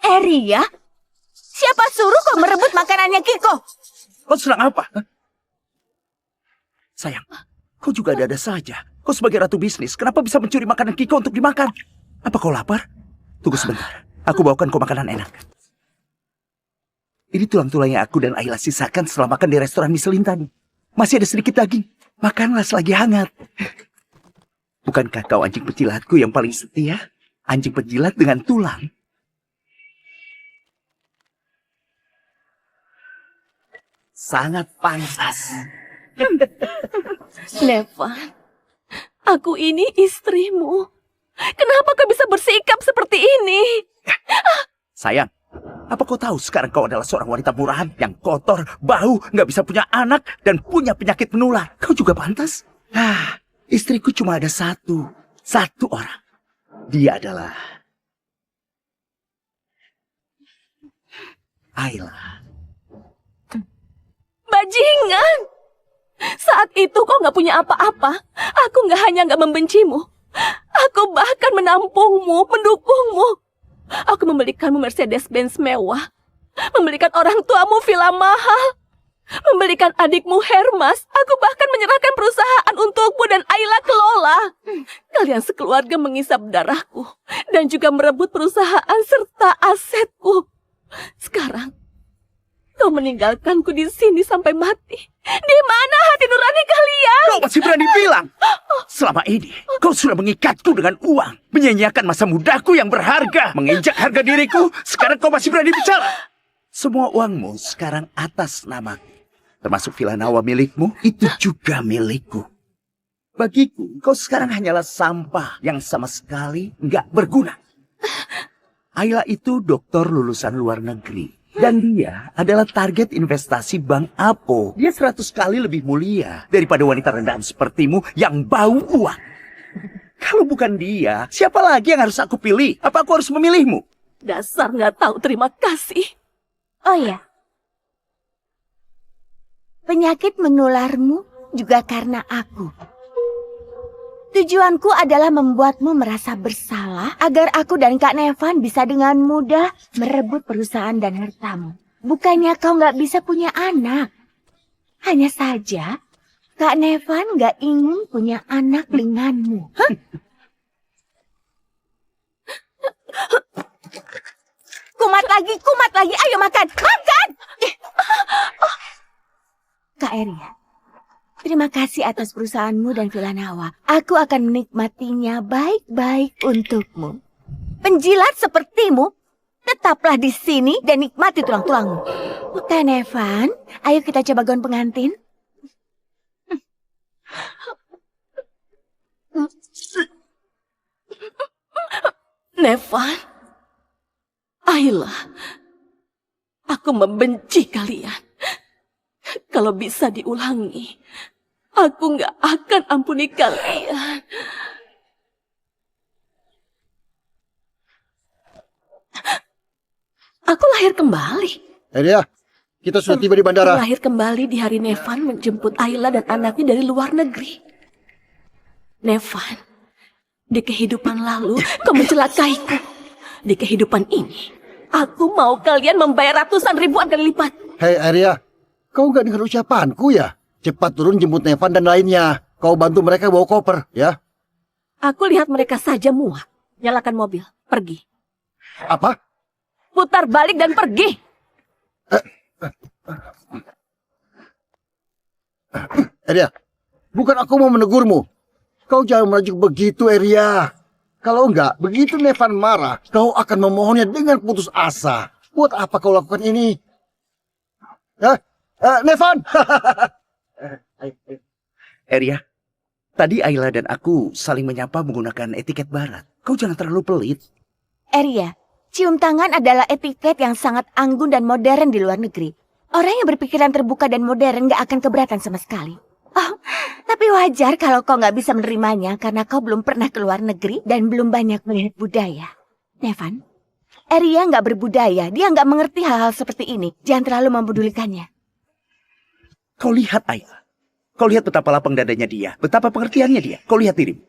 Eria? Siapa suruh kau merebut makanannya Kiko? Kau sedang apa? Sayang, kau juga ada-ada saja. Kau sebagai ratu bisnis, kenapa bisa mencuri makanan Kiko untuk dimakan? Apa kau lapar? Tunggu sebentar, aku bawakan kau makanan enak. Ini tulang-tulang yang aku dan Ayla sisakan setelah makan di restoran Michelin tadi. Masih ada sedikit daging. Makanlah selagi hangat. Bukankah kau anjing penjilatku yang paling setia? Anjing penjilat dengan tulang. Sangat pantas. Nevan, aku ini istrimu. Kenapa kau bisa bersikap seperti ini? Sayang, apa kau tahu sekarang kau adalah seorang wanita murahan yang kotor, bau, nggak bisa punya anak, dan punya penyakit menular. Kau juga pantas. Istriku cuma ada satu orang. Dia adalah Ayla. Bajingan! Saat itu kau nggak punya apa-apa. Aku hanya nggak membencimu. Aku bahkan menampungmu, mendukungmu. Aku membelikanmu Mercedes-Benz mewah. Membelikan orang tuamu villa mahal. Membelikan adikmu Hermas. Aku bahkan menyerahkan perusahaan untukmu dan Ayla kelola. Kalian sekeluarga mengisap darahku. Dan juga merebut perusahaan serta asetku. Sekarang, kau meninggalkanku di sini sampai mati. Di mana hati nurani kalian? Kau masih berani bilang? Selama ini, kau sudah mengikatku dengan uang. Menyanyiakan masa mudaku yang berharga. Menginjak harga diriku, sekarang kau masih berani bicara. Semua uangmu sekarang atas namaku. Termasuk Villa Nawa milikmu, itu juga milikku. Bagiku, kau sekarang hanyalah sampah yang sama sekali nggak berguna. Ayla itu dokter lulusan luar negeri. Dan dia adalah target investasi Bank Apo. Dia 100 kali lebih mulia daripada wanita rendahan sepertimu yang bau uang. Kalau bukan dia, siapa lagi yang harus aku pilih? Apa aku harus memilihmu? Dasar nggak tahu terima kasih. Oh ya, penyakit menularmu juga karena aku. Tujuanku adalah membuatmu merasa bersalah agar aku dan Kak Nevan bisa dengan mudah merebut perusahaan dan hartamu. Bukannya kau nggak bisa punya anak. Hanya saja Kak Nevan nggak ingin punya anak denganmu. Kumat lagi. Ayo makan. Makan! Kak Eria. Terima kasih atas perusahaanmu dan Villa Nawa. Aku akan menikmatinya baik-baik untukmu. Penjilat sepertimu, tetaplah di sini dan nikmati tulang-tulangmu. Bukan, Evan? Ayo kita coba gaun pengantin. Nevan, Ayla, aku membenci kalian. Kalau bisa diulangi, aku nggak akan ampuni kalian. Aku lahir kembali. Eria, kita sudah tiba di bandara. Aku lahir kembali di hari Nevan menjemput Ayla dan anaknya dari luar negeri. Nevan, di kehidupan lalu kau mencelakaiku. Di kehidupan ini, aku mau kalian membayar ratusan ribuan kali lipat. Hei Eria, kau nggak dengar ucapanku ya? Cepat turun jemput Nevan dan lainnya. Kau bantu mereka bawa koper, ya? Aku lihat mereka saja muak. Nyalakan mobil, pergi. Apa? Putar balik dan pergi. Eria, bukan aku mau menegurmu. Kau jangan merajuk begitu, Eria. Kalau enggak, begitu Nevan marah, kau akan memohonnya dengan putus asa. Buat apa kau lakukan ini? Nevan! Eria, tadi Ayla dan aku saling menyapa menggunakan etiket barat. Kau jangan terlalu pelit. Eria, cium tangan adalah etiket yang sangat anggun dan modern di luar negeri. Orang yang berpikiran terbuka dan modern gak akan keberatan sama sekali. Oh, tapi wajar kalau kau gak bisa menerimanya karena kau belum pernah ke luar negeri dan belum banyak melihat budaya. Nevan, Eria gak berbudaya, dia gak mengerti hal-hal seperti ini. Jangan terlalu mempedulikannya. Kau lihat Ayla. Kau lihat betapa lapang dadanya dia, betapa pengertiannya dia. Kau lihat dirimu.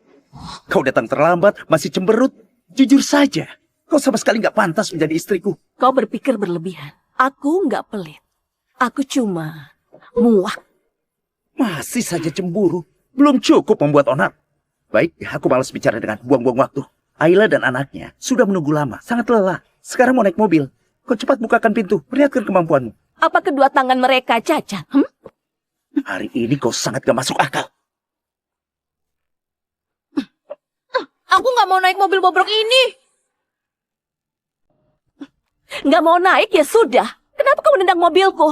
Kau datang terlambat, masih cemberut. Jujur saja, kau sama sekali nggak pantas menjadi istriku. Kau berpikir berlebihan. Aku nggak pelit. Aku cuma muak. Masih saja cemburu. Belum cukup membuat onar. Baik, aku malas bicara dengan buang-buang waktu. Ayla dan anaknya sudah menunggu lama, sangat lelah. Sekarang mau naik mobil. Kau cepat bukakan pintu, perlihatkan kemampuanmu. Apa kedua tangan mereka cacat? Hari ini kau sangat gak masuk akal. Aku nggak mau naik mobil bobrok ini. Nggak mau naik ya sudah. Kenapa kau menendang mobilku?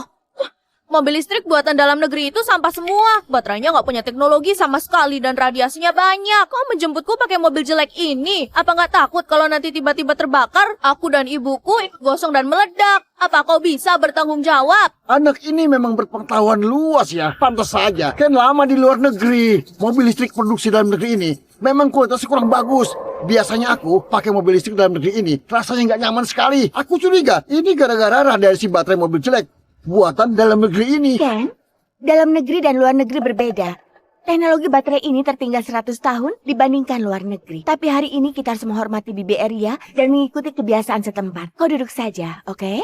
Mobil listrik buatan dalam negeri itu sampah semua. Baterainya nggak punya teknologi sama sekali dan radiasinya banyak. Kau menjemputku pakai mobil jelek ini. Apa nggak takut kalau nanti tiba-tiba terbakar, aku dan ibuku ikut gosong dan meledak? Apa kau bisa bertanggung jawab? Anak ini memang berpengetahuan luas ya. Pantas saja. Kan lama di luar negeri. Mobil listrik produksi dalam negeri ini memang kualitasnya kurang bagus. Biasanya aku pakai mobil listrik dalam negeri ini rasanya nggak nyaman sekali. Aku curiga ini gara-gara radiasi baterai mobil jelek buatan dalam negeri ini. Ken, dalam negeri dan luar negeri berbeda. Teknologi baterai ini tertinggal 100 tahun dibandingkan luar negeri. Tapi hari ini kita harus menghormati Bibi Eria dan mengikuti kebiasaan setempat. Kau duduk saja, oke?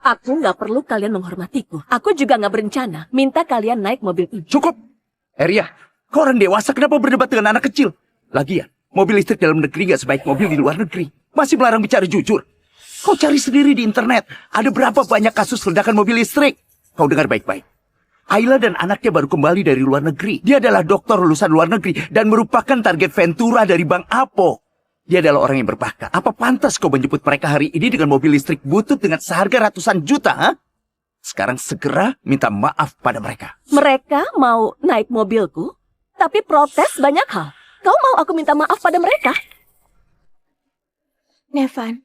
Aku nggak perlu kalian menghormatiku. Aku juga nggak berencana minta kalian naik mobil ini. Cukup. Eria, kau orang dewasa kenapa berdebat dengan anak kecil? Lagian, mobil listrik dalam negeri gak sebaik mobil di luar negeri. Masih melarang bicara jujur. Kau cari sendiri di internet. Ada berapa banyak kasus ledakan mobil listrik? Kau dengar baik-baik. Ayla dan anaknya baru kembali dari luar negeri. Dia adalah dokter lulusan luar negeri dan merupakan target Ventura dari Bank Apo. Dia adalah orang yang berbakat. Apa pantas kau menjemput mereka hari ini dengan mobil listrik butut dengan seharga ratusan juta, ha? Sekarang segera minta maaf pada mereka. Mereka mau naik mobilku, tapi protes banyak hal. Kau mau aku minta maaf pada mereka? Nevan,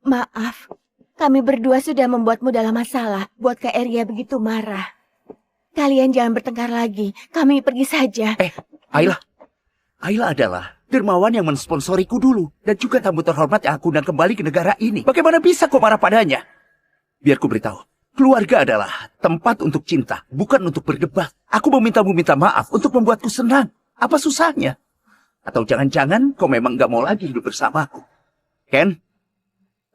maaf. Kami berdua sudah membuatmu dalam masalah. Buat Kak Eria begitu marah. Kalian jangan bertengkar lagi. Kami pergi saja. Ayla. Ayla adalah dermawan yang mensponsoriku dulu. Dan juga tamu terhormat yang aku undang kembali ke negara ini. Bagaimana bisa kau marah padanya? Biar ku beritahu. Keluarga adalah tempat untuk cinta, bukan untuk berdebat. Aku memintamu minta maaf untuk membuatku senang. Apa susahnya? Atau jangan-jangan kau memang gak mau lagi hidup bersamaku? Ken,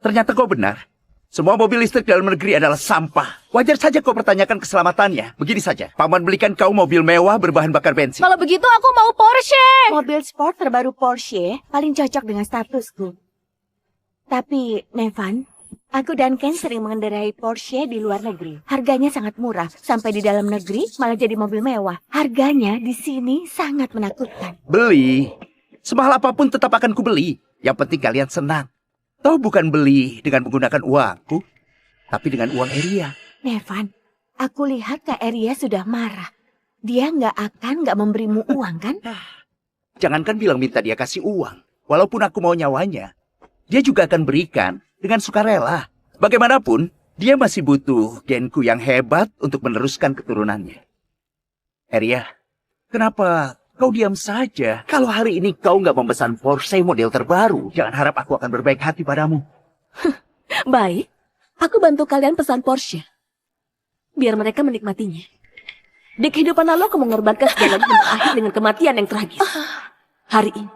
ternyata kau benar. Semua mobil listrik dalam negeri adalah sampah. Wajar saja kau pertanyakan keselamatannya. Begini saja, paman belikan kau mobil mewah berbahan bakar bensin. Kalau begitu aku mau Porsche. Mobil sport terbaru Porsche paling cocok dengan statusku. Tapi, Nevan, aku dan Ken sering mengendarai Porsche di luar negeri. Harganya sangat murah. Sampai di dalam negeri malah jadi mobil mewah. Harganya di sini sangat menakutkan. Beli. Semahal apapun tetap akan kubeli. Yang penting kalian senang. Tahu bukan beli dengan menggunakan uangku, tapi dengan uang Eria. Nevan, aku lihat Kak Eria sudah marah. Dia nggak memberimu uang, kan? Jangankan bilang minta dia kasih uang. Walaupun aku mau nyawanya, dia juga akan berikan dengan sukarela. Bagaimanapun, dia masih butuh genku yang hebat untuk meneruskan keturunannya. Eria, kenapa kau diam saja? Kalau hari ini kau nggak memesan Porsche model terbaru, jangan harap aku akan berbaik hati padamu. Baik, aku bantu kalian pesan Porsche. Biar mereka menikmatinya. Di kehidupan lalu aku mengorbankan segalanya dan berakhir dengan kematian yang tragis. Hari ini,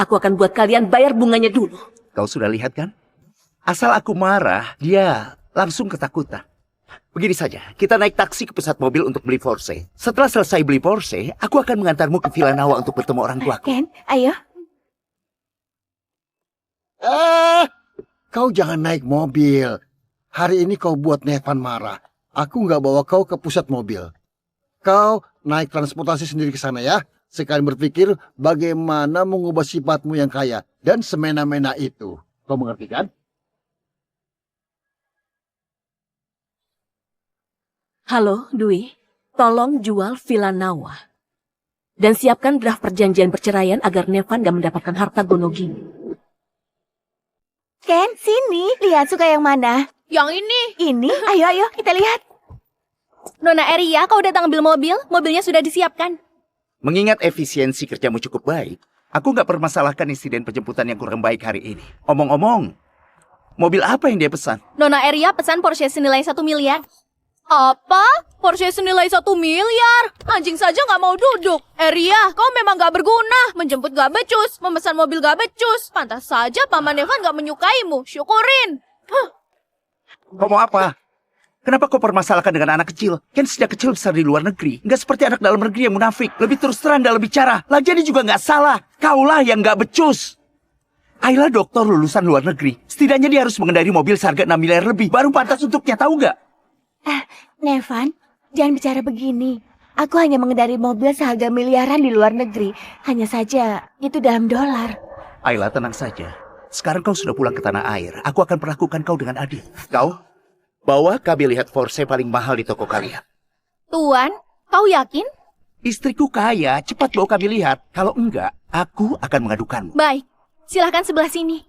aku akan buat kalian bayar bunganya dulu. Kau sudah lihat kan? Asal aku marah, dia langsung ketakutan. Begini saja, kita naik taksi ke pusat mobil untuk beli Porsche. Setelah selesai beli Porsche, aku akan mengantarmu ke Villa Nawa untuk bertemu orang tuaku. Ken, ayo. Kau jangan naik mobil. Hari ini kau buat Nevan marah. Aku nggak bawa kau ke pusat mobil. Kau naik transportasi sendiri ke sana ya. Sekali berpikir bagaimana mengubah sifatmu yang kaya dan semena-mena itu. Kau mengerti kan? Halo, Dwi. Tolong jual Villa Nawa. Dan siapkan draft perjanjian perceraian agar Nevan gak mendapatkan harta gono gini. Ken, sini. Lihat suka yang mana? Yang ini. Ini? Ayo, kita lihat. Nona Eria, kau datang ambil mobil? Mobilnya sudah disiapkan. Mengingat efisiensi kerjamu cukup baik, aku nggak permasalahkan insiden penjemputan yang kurang baik hari ini. Omong-omong, mobil apa yang dia pesan? Nona Eria pesan Porsche senilai 1 miliar. Apa? Porsche senilai 1 miliar? Anjing saja nggak mau duduk. Ria, kau memang nggak berguna. Menjemput nggak becus, memesan mobil nggak becus. Pantas saja Paman Evan nggak menyukaimu. Syukurin. Kau mau apa? Kenapa kau permasalahkan dengan anak kecil? Ken sejak kecil besar di luar negeri. Nggak seperti anak dalam negeri yang munafik. Lebih terus terang dalam bicara. Lagian dia juga nggak salah. Kaulah yang nggak becus. Ayla dokter lulusan luar negeri. Setidaknya dia harus mengendari mobil seharga 6 miliar lebih. Baru pantas untuknya, tahu nggak? Nevan, jangan bicara begini. Aku hanya mengendari mobil seharga miliaran di luar negeri. Hanya saja, itu dalam dolar. Ayla, tenang saja. Sekarang kau sudah pulang ke tanah air. Aku akan perlakukan kau dengan adil. Kau, bawa kami lihat Porsche paling mahal di toko kalian. Tuan, kau yakin? Istriku kaya, cepat bawa kami lihat. Kalau enggak, aku akan mengadukanmu. Baik, silahkan sebelah sini.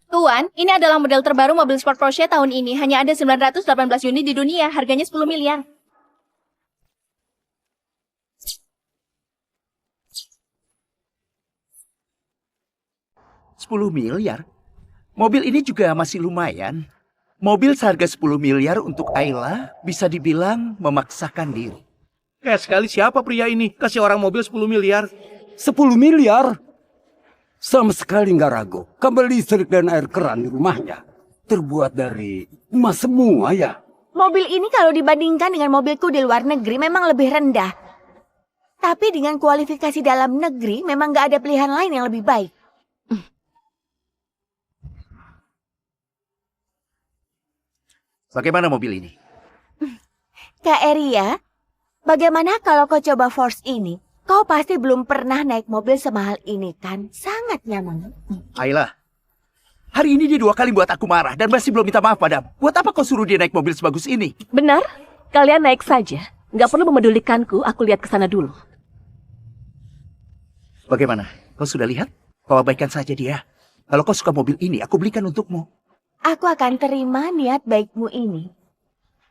Tuan, ini adalah model terbaru mobil sport Porsche tahun ini. Hanya ada 918 unit di dunia, harganya 10 miliar. $10 miliar? Mobil ini juga masih lumayan. Mobil seharga 10 miliar untuk Ayla bisa dibilang memaksakan diri. Kayak sekali siapa pria ini kasih orang mobil 10 miliar? 10 miliar? Sama sekali nggak ragu. Kabel listrik dan air keran di rumahnya terbuat dari emas semua ya. Mobil ini kalau dibandingkan dengan mobilku di luar negeri memang lebih rendah. Tapi dengan kualifikasi dalam negeri memang nggak ada pilihan lain yang lebih baik. Bagaimana mobil ini? Kak Eria, bagaimana kalau kau coba Force ini? Kau pasti belum pernah naik mobil semahal ini kan? Sangat nyaman. Ayla, hari ini dia 2 kali buat aku marah dan masih belum minta maaf padamu. Buat apa kau suruh dia naik mobil sebagus ini? Benar, kalian naik saja. Nggak perlu memedulikanku, aku lihat ke sana dulu. Bagaimana? Kau sudah lihat? Kau abaikan saja dia. Kalau kau suka mobil ini, aku belikan untukmu. Aku akan terima niat baikmu ini.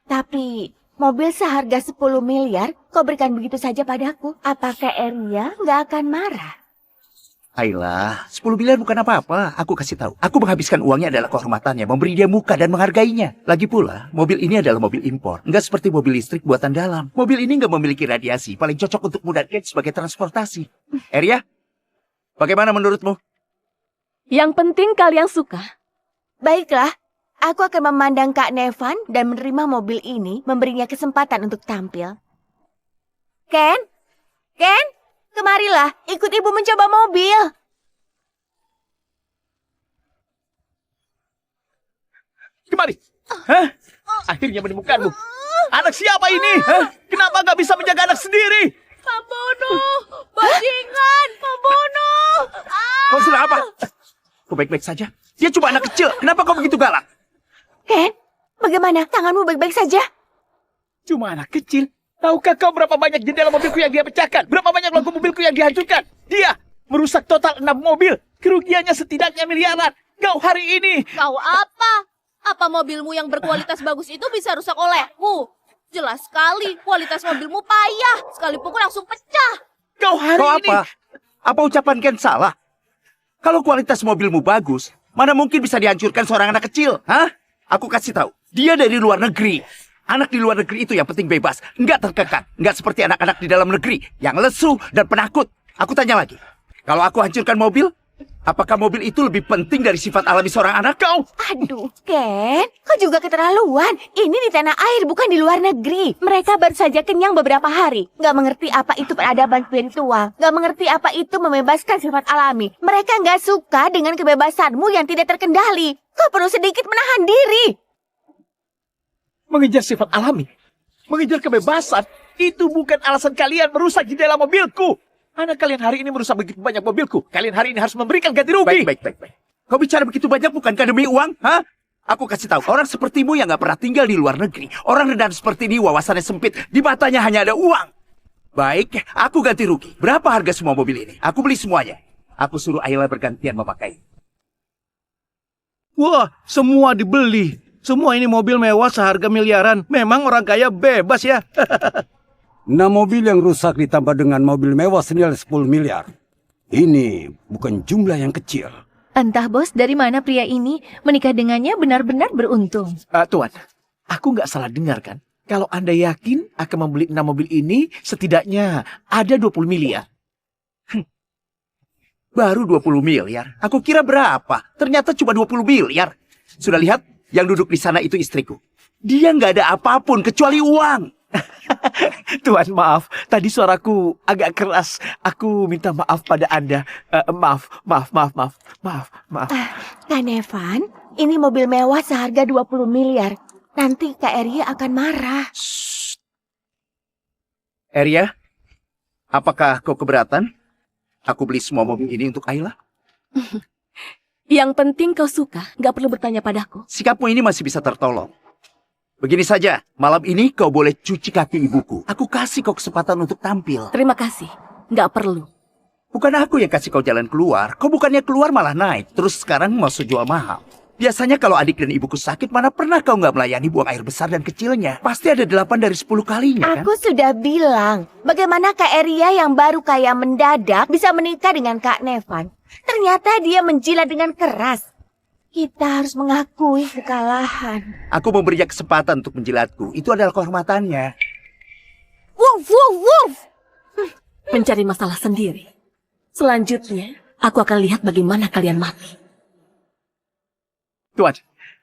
Tapi mobil seharga 10 miliar kau berikan begitu saja padaku. Apakah Eria nggak akan marah? Ayla, 10 miliar bukan apa-apa. Aku kasih tahu. Aku menghabiskan uangnya adalah kehormatannya, memberi dia muka dan menghargainya. Lagi pula, mobil ini adalah mobil impor. Nggak seperti mobil listrik buatan dalam. Mobil ini nggak memiliki radiasi. Paling cocok untuk mudah sebagai transportasi. Eria, bagaimana menurutmu? Yang penting kalian suka. Baiklah, aku akan memandang Kak Nevan dan menerima mobil ini, memberinya kesempatan untuk tampil. Ken? Ken? Kemarilah, ikut ibu mencoba mobil. Kemari. Hah? Akhirnya menemukanmu. Anak siapa ini? Hah? Kenapa nggak bisa menjaga anak sendiri? Pembunuh! Bajingan! Pembunuh! Kau sudah apa? Kau baik-baik saja? Dia cuma anak kecil. Kenapa kau begitu galak? Ken, bagaimana? Tanganmu baik-baik saja? Cuma anak kecil. Tahukah kau berapa banyak jendela mobilku yang dia pecahkan? Berapa banyak logo mobilku yang dihancurkan? Dia merusak total 6 mobil. Kerugiannya setidaknya miliaran. Kau hari ini. Kau apa? Apa mobilmu yang berkualitas bagus itu bisa rusak olehku? Jelas sekali, kualitas mobilmu payah. Sekali pukul langsung pecah. Kau hari Kau ini. Apa ucapan Ken salah? Kalau kualitas mobilmu bagus, mana mungkin bisa dihancurkan seorang anak kecil? Hah? Aku kasih tahu. Dia dari luar negeri. Anak di luar negeri itu yang penting bebas. Nggak terkekang. Nggak seperti anak-anak di dalam negeri. Yang lesu dan penakut. Aku tanya lagi. Kalau aku hancurkan mobil, apakah mobil itu lebih penting dari sifat alami seorang anak kau? Aduh, Ken, kau juga keterlaluan. Ini di tanah air, bukan di luar negeri. Mereka baru saja kenyang beberapa hari. Nggak mengerti apa itu peradaban spiritual. Nggak mengerti apa itu membebaskan sifat alami. Mereka nggak suka dengan kebebasanmu yang tidak terkendali. Kau perlu sedikit menahan diri. Mengejar sifat alami, mengejar kebebasan, itu bukan alasan kalian merusak jendela mobilku. Anak kalian hari ini merusak begitu banyak mobilku. Kalian hari ini harus memberikan ganti rugi. Baik. Kau bicara begitu banyak bukankah demi uang? Hah? Aku kasih tahu, orang sepertimu yang gak pernah tinggal di luar negeri. Orang rendahan seperti ini wawasannya sempit. Di matanya hanya ada uang. Baik, aku ganti rugi. Berapa harga semua mobil ini? Aku beli semuanya. Aku suruh Ayla bergantian memakai. Wah, semua dibeli. Semua ini mobil mewah seharga miliaran. Memang orang kaya bebas ya. 6 mobil yang rusak ditambah dengan mobil mewah senilai 10 miliar. Ini bukan jumlah yang kecil. Entah bos, dari mana pria ini menikah dengannya benar-benar beruntung. Tuan, Aku nggak salah dengar kan? Kalau Anda yakin akan membeli 6 mobil ini, setidaknya ada 20 miliar. Baru 20 miliar. Aku kira berapa? Ternyata cuma 20 miliar. Sudah lihat? Yang duduk di sana itu istriku. Dia nggak ada apapun kecuali uang. Tuan, maaf. Tadi suaraku agak keras. Aku minta maaf pada Anda. Maaf. Kak Nevan, ini mobil mewah seharga 20 miliar. Nanti Kak Eria akan marah. Eria, apakah kau keberatan? Aku beli semua mobil ini untuk Ayla. Yang penting kau suka, nggak perlu bertanya padaku. Sikapmu ini masih bisa tertolong. Begini saja, malam ini kau boleh cuci kaki ibuku. Aku kasih kau kesempatan untuk tampil. Terima kasih, nggak perlu. Bukan aku yang kasih kau jalan keluar. Kau bukannya keluar malah naik. Terus sekarang mau jual mahal. Biasanya kalau adik dan ibuku sakit, mana pernah kau nggak melayani buang air besar dan kecilnya? Pasti ada 8 dari 10 kalinya, kan? Aku sudah bilang, bagaimana Kak Eria yang baru kaya mendadak bisa menikah dengan Kak Nevan. Ternyata dia menjilat dengan keras. Kita harus mengakui kekalahan. Aku memberinya kesempatan untuk menjilatku. Itu adalah kehormatannya. Wuf, wuf, wuf. Mencari masalah sendiri. Selanjutnya, aku akan lihat bagaimana kalian mati. Tuan,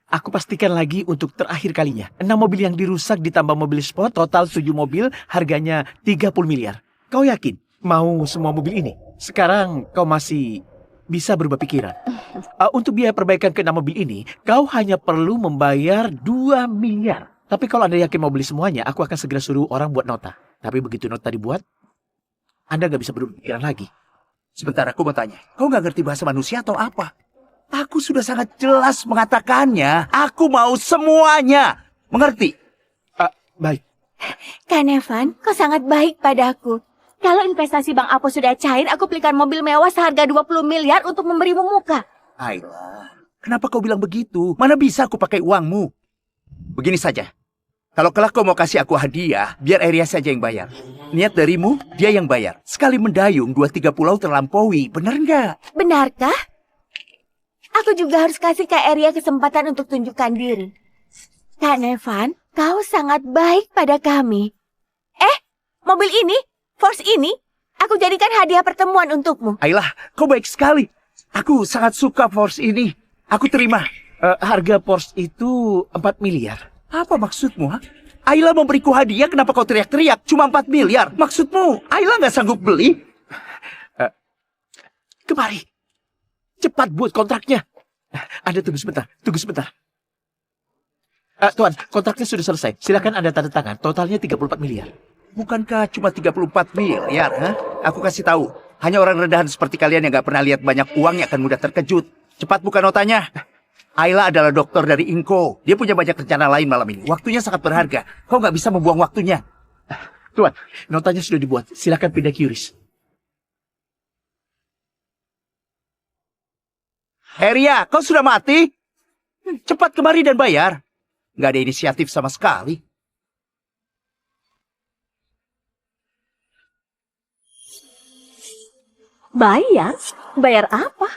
aku pastikan lagi untuk terakhir kalinya. 6 mobil yang dirusak ditambah mobil sport, total 7 mobil, harganya 30 miliar. Kau yakin mau semua mobil ini? Sekarang kau masih bisa berubah pikiran. Untuk biaya perbaikan ke 6 mobil ini, kau hanya perlu membayar 2 miliar. Tapi kalau Anda yakin mau beli semuanya, aku akan segera suruh orang buat nota. Tapi begitu nota dibuat, Anda nggak bisa berubah pikiran lagi. Sebentar, aku mau tanya. Kau nggak ngerti bahasa manusia atau apa? Aku sudah sangat jelas mengatakannya. Aku mau semuanya. Mengerti? Baik. Kak Nevan, kau sangat baik padaku. Kalau investasi Bang Apo sudah cair, aku belikan mobil mewah seharga 20 miliar untuk memberimu muka. Ayla, kenapa kau bilang begitu? Mana bisa aku pakai uangmu? Begini saja. Kalau kelak kau mau kasih aku hadiah, biar Eria saja yang bayar. Niat darimu, dia yang bayar. Sekali mendayung, 2-3 pulau terlampaui. Benar nggak? Benarkah? Aku juga harus kasih Kak Eria kesempatan untuk tunjukkan diri. Kak Nevan, kau sangat baik pada kami. Mobil ini, Force ini, aku jadikan hadiah pertemuan untukmu. Ayla, kau baik sekali. Aku sangat suka Force ini. Aku terima. Harga Porsche itu 4 miliar. Apa maksudmu, ha? Ayla memberiku hadiah, kenapa kau teriak-teriak? Cuma 4 miliar. Maksudmu, Ayla nggak sanggup beli? Kemari. Cepat buat kontraknya. Anda tunggu sebentar. Tuan, kontraknya sudah selesai. Silakan Anda tanda tangan. Totalnya 34 miliar. Bukankah cuma 34 miliar, ha? Aku kasih tahu. Hanya orang rendahan seperti kalian yang nggak pernah lihat banyak uang yang akan mudah terkejut. Cepat buka notanya. Ayla adalah dokter dari Inko. Dia punya banyak rencana lain malam ini. Waktunya sangat berharga. Kau nggak bisa membuang waktunya. Tuan, notanya sudah dibuat. Silakan pindah QRIS. Eria, kau sudah mati? Cepat kemari dan bayar. Nggak ada inisiatif sama sekali. Bayar? Bayar apa?